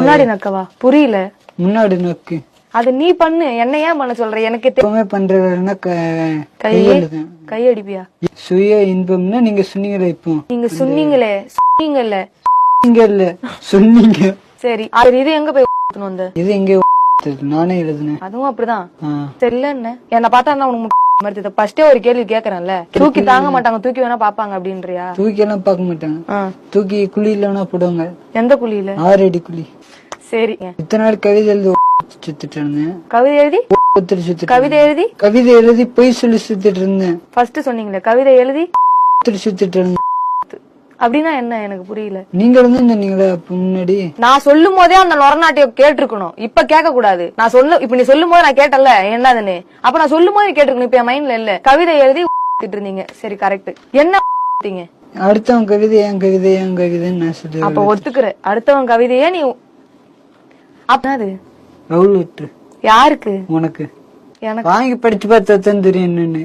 முன்னாடி நக்கவா? புரியல. முன்னாடி நோக்கு. அது நீ பண்ணு, என்ன ஏன் பண்ண சொல்ற? எனக்கு எப்பவுமே பண்றதுன்னா கையடிப்பியா? சுய இன்பம்னா நீங்க சொன்னீங்களே, இப்போ நீங்க சொன்னீங்களே, சொன்னீங்கல்ல சொன்னீங்க. சரி, இது எங்க போய் வந்த? இது எங்க நானே எழுதுனேன். அதுவும் அப்படிதான். தெரியல என்ன பார்த்தா உனக்கு ஃபர்ஸ்டே ஒரு கேள்வி கேக்குறேன்ல, தூக்கி தாங்க மாட்டாங்க, தூக்கி வேணா பாப்பாங்க அப்படின்றியா? தூக்கி எல்லாம் பாக்க மாட்டாங்க. தூக்கி குழியில வேணா போடுவாங்க. எந்த குழியில? 6 அடி குழி. சரி, இத்தனை நாள் கவிதை எழுதி சுத்திட்டு இருந்தேன். கவிதை எழுதி கவிதை எழுதி பொய் சொல்லி சுத்திட்டு இருந்தேன். ஃபர்ஸ்ட் சொன்னீங்களே கவிதை எழுதி சுத்திட்டு இருந்தேன். அப்படின்னா என்ன எனக்கு புரியல. நீங்க சொன்னீங்களே முன்னாடி. நான் சொல்லும் போதே அந்த நொரநாட்டியம் கேட்டிருக்கணும், இப்ப கேட்க கூடாது. நான் இப்ப நீ சொல்லும் போது நான் கேட்டல என்னதுன்னு, அப்ப நான் சொல்லும் போது கேட்டிருக்கணும். இப்ப என் மைண்ட்ல இல்ல. கவிதை எழுதி இருந்தீங்க. சரி, கரெக்ட். என்ன அடுத்தவன் கவிதை என் கவிதை என் கவிதைன்னு நான் சொல்லி. அப்ப ஒத்துக்குற அடுத்தவன் கவிதையே நீ அப்பனாது யாருக்கு? உனக்கு. எனக்கு வாங்கி படிச்சு பார்த்தா தான் தெரியும் என்னன்னு.